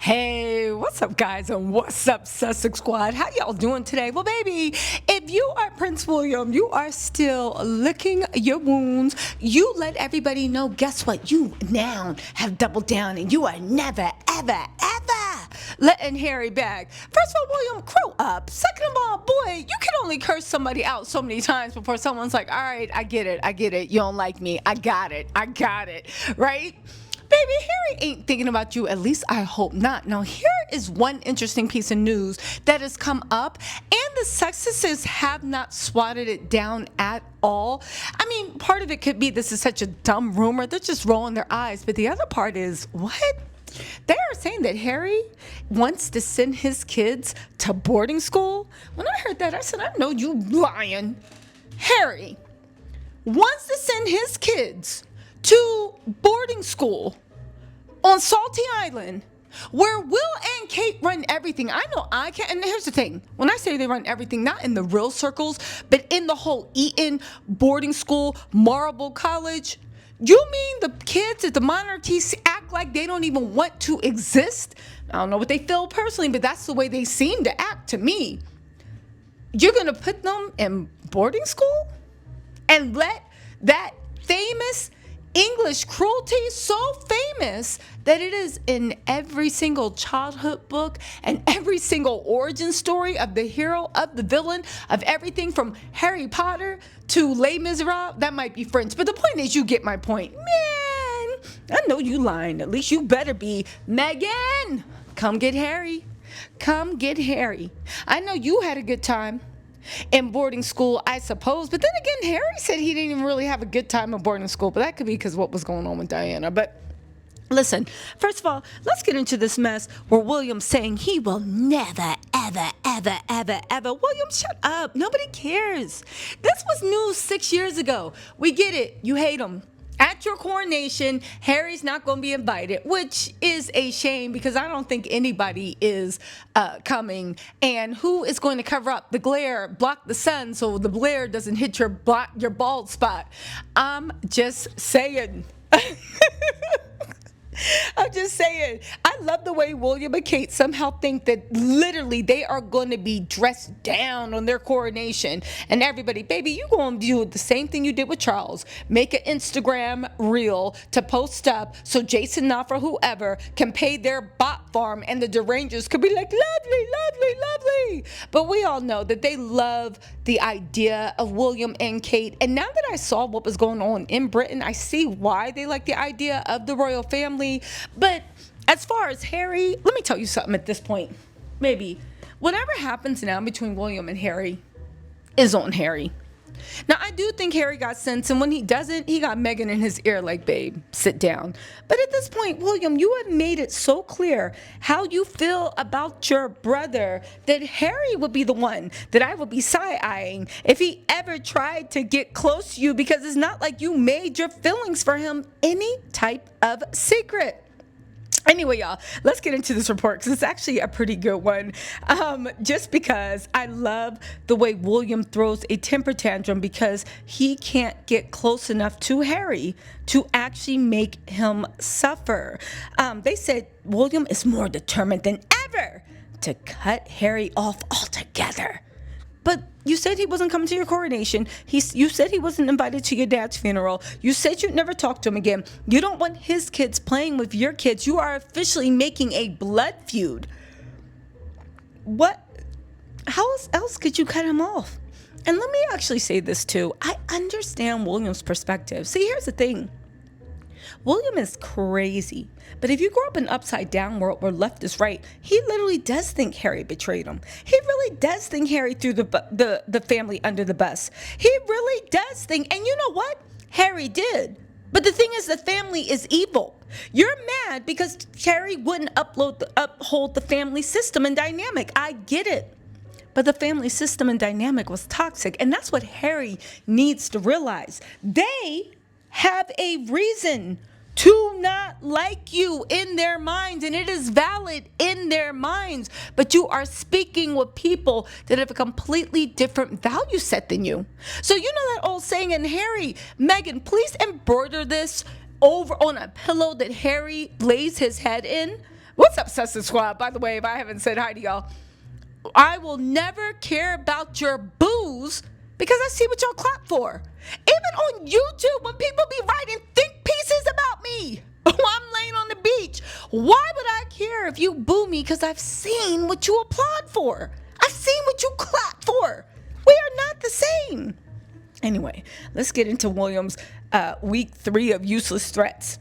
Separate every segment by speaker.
Speaker 1: Hey, what's up, guys, and what's up, Sussex Squad? How y'all doing today? Well, baby, if you are Prince William, you are still licking your wounds. You let everybody know, guess what? You now have doubled down, and you are never, ever, ever letting Harry back. First of all, William, grow up. Second of all, boy, you can only curse somebody out so many times before someone's like, all right, I get it. You don't like me. I got it, right? Baby, Harry ain't thinking about you. At least I hope not. Now, here is one interesting piece of news that has come up, and the sexists have not swatted it down at all. I mean, part of it could be this is such a dumb rumor. They're just rolling their eyes. But the other part is, what? They are saying that Harry wants to send his kids to boarding school. When I heard that, I said, I know you lying. Harry wants to send his kids to boarding school on Salty Island, where Will and Kate run everything. I know I can't. And here's the thing. When I say they run everything, not in the real circles, but in the whole Eton boarding school, Marble College. You mean the kids at the monarchies act like they don't even want to exist? I don't know what they feel personally, but that's the way they seem to act to me. You're going to put them in boarding school and let that famous English cruelty, so famous that it is in every single childhood book and every single origin story of the hero, of the villain, of everything from Harry Potter to Les Miserables. That might be French, but the point is, you get my point. Man, I know you lying. At least you better be. Megan, come get Harry. Come get Harry. I know you had a good time in boarding school, I suppose. But then again, Harry said he didn't even really have a good time in boarding school. But that could be because of what was going on with Diana. But listen, first of all, let's get into this mess where William's saying he will never, ever, ever, ever, ever. William, shut up. Nobody cares. This was news 6 years ago. We get it. You hate him. At your coronation, Harry's not going to be invited, which is a shame because I don't think anybody is coming. And who is going to cover up the glare, block the sun so the glare doesn't hit your bald spot? I'm just saying. I'm just saying, I love the way William and Kate somehow think that literally they are going to be dressed down on their coronation. And everybody, baby, you going to do the same thing you did with Charles. Make an Instagram reel to post up so Jason Knopf or whoever can pay their bot farm and the derangers could be like, lovely, lovely, lovely. But we all know that they love the idea of William and Kate. And now that I saw what was going on in Britain, I see why they like the idea of the royal family. But as far as Harry, let me tell you something at this point. Maybe whatever happens now between William and Harry is on Harry. Now, I do think Harry got sense, and when he doesn't, he got Meghan in his ear like, babe, sit down. But at this point, William, you have made it so clear how you feel about your brother that Harry would be the one that I would be side-eyeing if he ever tried to get close to you, because it's not like you made your feelings for him any type of secret. Anyway, y'all, let's get into this report because it's actually a pretty good one. Just because I love the way William throws a temper tantrum because he can't get close enough to Harry to actually make him suffer. They said William is more determined than ever to cut Harry off altogether. But you said he wasn't coming to your coronation. You said he wasn't invited to your dad's funeral. You said you'd never talk to him again. You don't want his kids playing with your kids. You are officially making a blood feud. What? How else could you cut him off? And let me actually say this too. I understand William's perspective. See, here's the thing. William is crazy. But if you grow up in an upside down world where left is right, he literally does think Harry betrayed him. He really does think Harry threw the family under the bus. He really does think, and you know what? Harry did. But the thing is, the family is evil. You're mad because Harry wouldn't uphold the family system and dynamic. I get it. But the family system and dynamic was toxic. And that's what Harry needs to realize. They have a reason to not like you in their minds, and it is valid in their minds, but you are speaking with people that have a completely different value set than you. So you know that old saying, and Harry, Meghan, please embroider this over on a pillow that Harry lays his head in. What's up, Sussex Squad? By the way, if I haven't said hi to y'all, I will never care about your booze because I see what y'all clap for. Even on YouTube, when people be writing think pieces about me while I'm laying on the beach, why would I care if you boo me? Because I've seen what you applaud for. I've seen what you clap for. We are not the same. Anyway, let's get into William's week 3 of useless threats.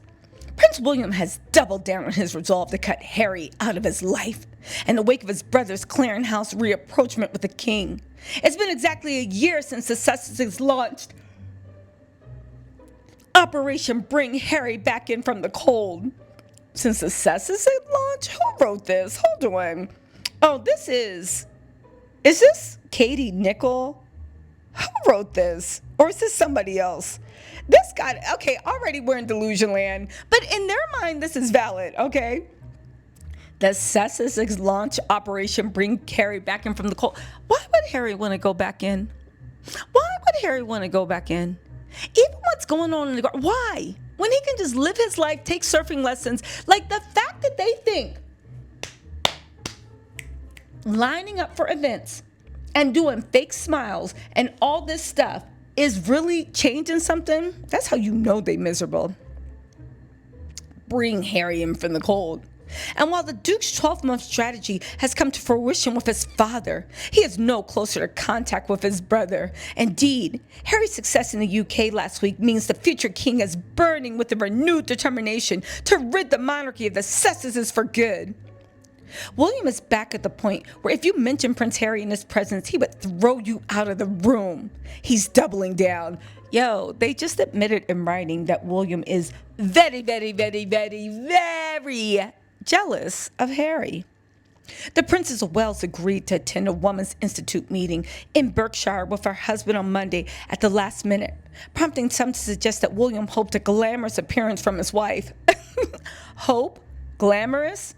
Speaker 1: Prince William has doubled down on his resolve to cut Harry out of his life in the wake of his brother's clearinghouse reapproachment with the king. It's been exactly a year since the Sussexes launched Operation Bring Harry Back In From the Cold. Since the Sussexes launch? Who wrote this? Hold on. Oh, is this Katie Nichol? Who wrote this? Or is this somebody else? This guy, okay, already we're in delusion land, but in their mind, this is valid, okay? The Sussexes launch Operation Bring Harry Back In From the Cold. Why would Harry want to go back in? Why would Harry want to go back in? Even what's going on in the garden, why? When he can just live his life, take surfing lessons, like the fact that they think lining up for events and doing fake smiles and all this stuff is really changing something, that's how you know they miserable. Bring Harry in from the cold. And while the Duke's 12-month strategy has come to fruition with his father, he is no closer to contact with his brother. Indeed, Harry's success in the UK last week means the future king is burning with a renewed determination to rid the monarchy of the Sussexes for good. William is back at the point where if you mention Prince Harry in his presence, he would throw you out of the room. He's doubling down. Yo, they just admitted in writing that William is very, very, very, very, very jealous of Harry. The Princess of Wales agreed to attend a Women's Institute meeting in Berkshire with her husband on Monday at the last minute, prompting some to suggest that William hoped a glamorous appearance from his wife. Hope? Glamorous?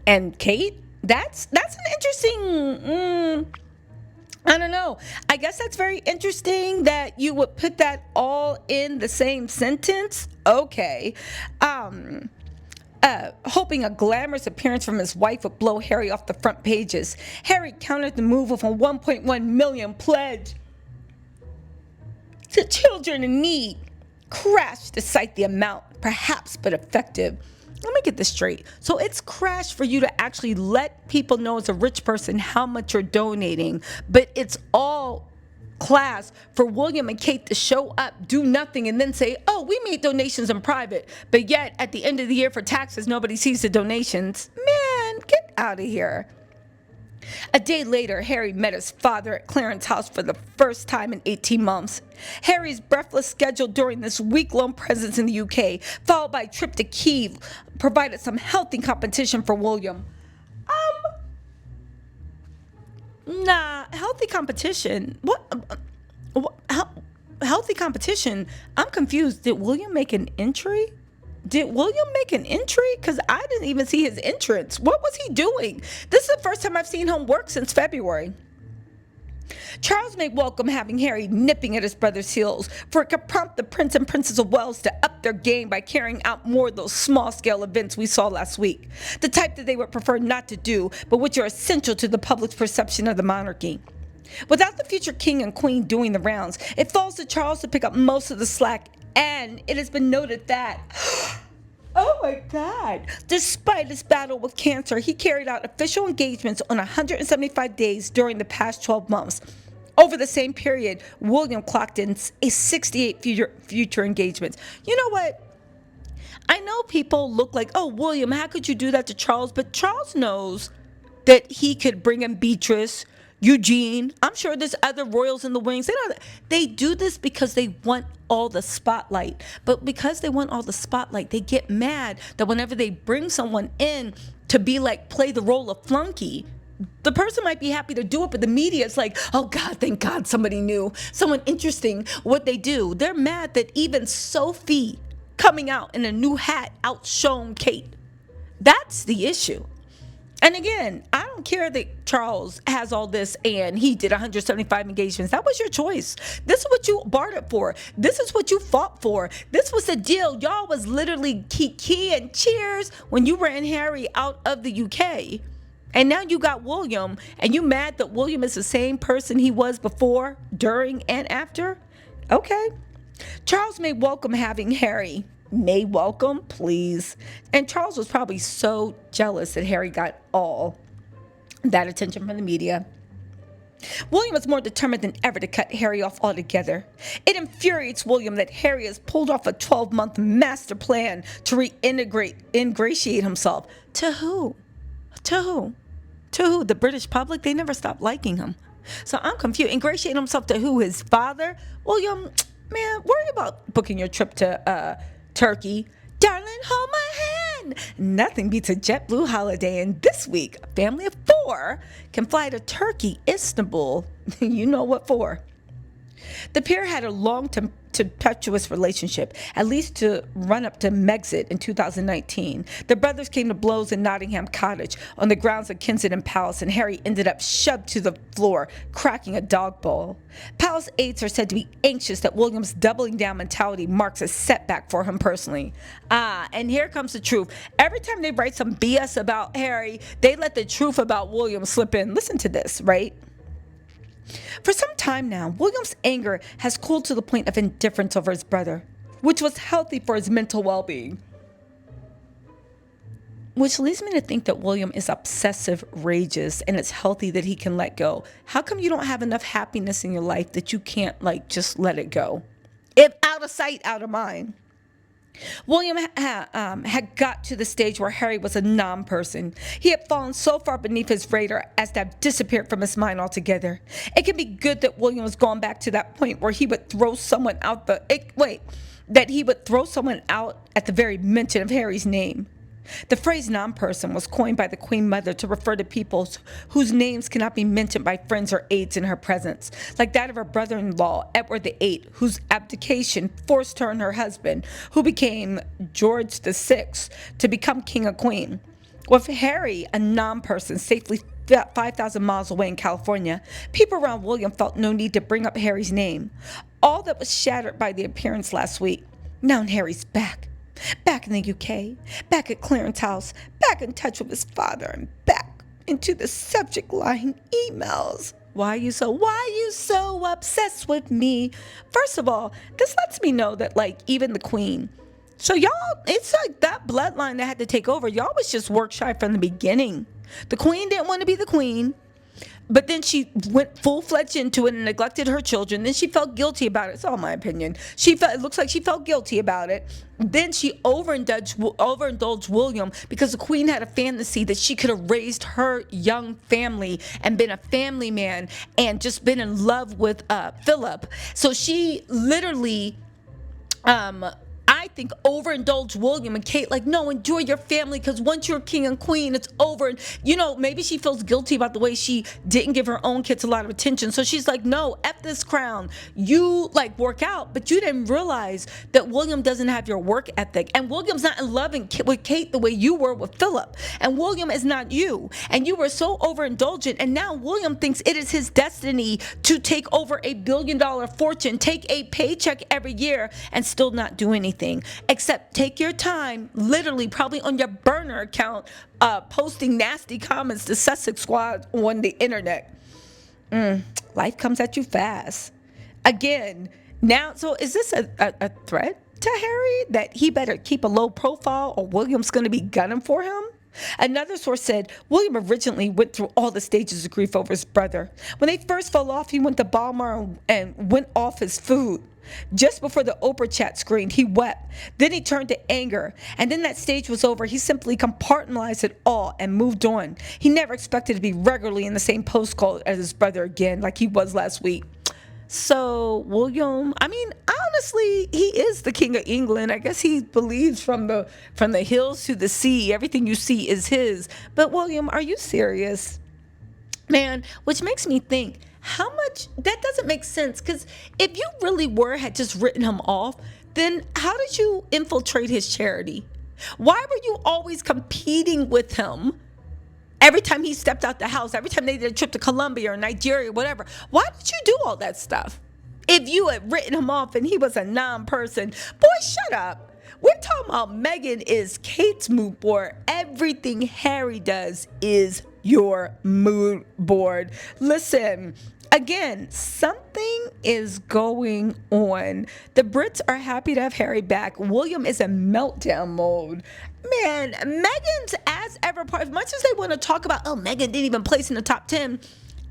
Speaker 1: And Kate, that's an interesting, I don't know. I guess that's very interesting that you would put that all in the same sentence. Okay. Hoping a glamorous appearance from his wife would blow Harry off the front pages. Harry countered the move with a 1.1 million pledge to children in need. Crashed to cite the amount, perhaps but effective. Let me get this straight. So it's crash for you to actually let people know as a rich person how much you're donating, but it's all class for William and Kate to show up, do nothing, and then say, oh, we made donations in private, but yet at the end of the year for taxes, nobody sees the donations. Man, get out of here. A day later, Harry met his father at Clarence's house for the first time in 18 months. Harry's breathless schedule during this week-long presence in the UK, followed by a trip to Kiev, provided some healthy competition for William. Healthy competition? Healthy competition? I'm confused. Did William make an entry? Because I didn't even see his entrance. What was he doing? This is the first time I've seen him work since February. Charles may welcome having Harry nipping at his brother's heels, for it could prompt the Prince and Princess of Wales to up their game by carrying out more of those small-scale events we saw last week, the type that they would prefer not to do, but which are essential to the public's perception of the monarchy. Without the future king and queen doing the rounds, it falls to Charles to pick up most of the slack, and it has been noted that oh my God. Despite his battle with cancer, he carried out official engagements on 175 days during the past 12 months. Over the same period, William clocked in a 68 future engagements. You know what? I know people look like, oh, William, how could you do that to Charles? But Charles knows that he could bring in Beatrice, Eugene. I'm sure there's other royals in the wings. They do this because they want all the spotlight. But because they want all the spotlight, they get mad that whenever they bring someone in to be like, play the role of flunky, the person might be happy to do it, but the media is like, oh God, thank God somebody new, someone interesting, what they do. They're mad that even Sophie coming out in a new hat outshone Kate. That's the issue. And again, I don't care that Charles has all this and he did 175 engagements. That was your choice. This is what you bartered for. This is what you fought for. This was the deal. Y'all was literally kiki and cheers when you ran Harry out of the UK. And now you got William, and you mad that William is the same person he was before, during, and after? Okay. Charles may welcome having Harry. May welcome, please. And Charles was probably so jealous that Harry got all that attention from the media. William was more determined than ever to cut Harry off altogether. It infuriates William that Harry has pulled off a 12-month master plan to ingratiate himself. To who? To who? To who? The British public? They never stopped liking him. So I'm confused. Ingratiate himself to who? His father? William, man, worry about booking your trip to Turkey. Darling, hold my hand. Nothing beats a JetBlue holiday. And this week, a family of 4 can fly to Turkey, Istanbul. You know what for. The pair had a long tempestuous relationship, at least to run up to Megxit in 2019. The brothers came to blows in Nottingham Cottage on the grounds of Kensington Palace, and Harry ended up shoved to the floor, cracking a dog bowl. Palace aides are said to be anxious that William's doubling down mentality marks a setback for him personally. And here comes the truth. Every time they write some BS about Harry, they let the truth about William slip in. Listen to this, right? For some time now, William's anger has cooled to the point of indifference over his brother, which was healthy for his mental well-being. Which leads me to think that William is obsessive rageous, and it's healthy that he can let go. How come you don't have enough happiness in your life that you can't just let it go? If out of sight, out of mind. William had got to the stage where Harry was a non-person. He had fallen so far beneath his radar as to have disappeared from his mind altogether. It can be good that William has gone back to that point where he would throw someone out that he would throw someone out at the very mention of Harry's name. The phrase non-person was coined by the Queen Mother to refer to people whose names cannot be mentioned by friends or aides in her presence, like that of her brother-in-law, Edward VIII, whose abdication forced her and her husband, who became George VI, to become king or queen. With Harry, a non-person, safely 5,000 miles away in California, people around William felt no need to bring up Harry's name. All that was shattered by the appearance last week. Now Harry's back. Back in the UK, back at Clarence House, back in touch with his father, and back into the subject line emails. Why are you so obsessed with me? First of all, this lets me know that even the Queen. So y'all, it's like that bloodline that had to take over. Y'all was just work shy from the beginning. The Queen didn't want to be the Queen. But then she went full-fledged into it and neglected her children. Then she felt guilty about it. It's all my opinion. It looks like she felt guilty about it. Then she overindulged William because the Queen had a fantasy that she could have raised her young family and been a family man and just been in love with Philip. So she literally I think overindulged William and Kate, no, enjoy your family because once you're king and queen, it's over. And, maybe she feels guilty about the way she didn't give her own kids a lot of attention. So she's like, no, F this crown. You work out, but you didn't realize that William doesn't have your work ethic. And William's not in love with Kate the way you were with Philip. And William is not you. And you were so overindulgent. And now William thinks it is his destiny to take over $1 billion fortune, take a paycheck every year, and still not do anything. Except take your time, literally probably on your burner account, posting nasty comments to Sussex Squad on the internet. Life comes at you fast. Again, now, so is this a threat to Harry that he better keep a low profile or William's going to be gunning for him? Another source said William originally went through all the stages of grief over his brother. When they first fell off, he went to Balmer and went off his food. Just before the Oprah chat screened, he wept. Then he turned to anger. And then that stage was over. He simply compartmentalized it all and moved on. He never expected to be regularly in the same postcode as his brother again, like he was last week. So William, honestly, he is the king of England. I guess he believes from the hills to the sea, everything you see is his. But William, are you serious? Man, which makes me think, how much, that doesn't make sense, because if you really had just written him off, then how did you infiltrate his charity? Why were you always competing with him Every time he stepped out the house, every time they did a trip to Colombia or Nigeria, whatever. Why did you do all that stuff? If you had written him off and he was a non-person, boy, shut up. We're talking about Megan is Kate's mood board. Everything Harry does is your mood board. Listen, again, something is going on. The Brits are happy to have Harry back. William is in meltdown mode. Man, Megan's as ever part. As much as they want to talk about, oh, Megan didn't even place in the top 10.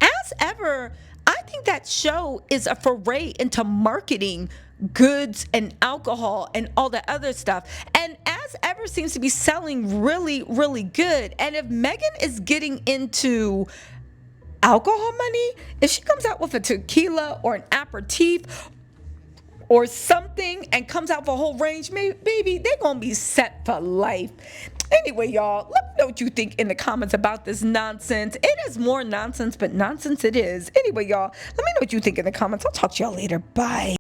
Speaker 1: As ever, I think that show is a foray into marketing goods and alcohol and all that other stuff. And as ever seems to be selling really, really good. And if Megan is getting into alcohol money, if she comes out with a tequila or an aperitif or something and comes out for a whole range, baby, they're going to be set for life. Anyway, y'all, let me know what you think in the comments about this nonsense. It is more nonsense, but nonsense it is. Anyway, y'all, let me know what you think in the comments. I'll talk to y'all later. Bye.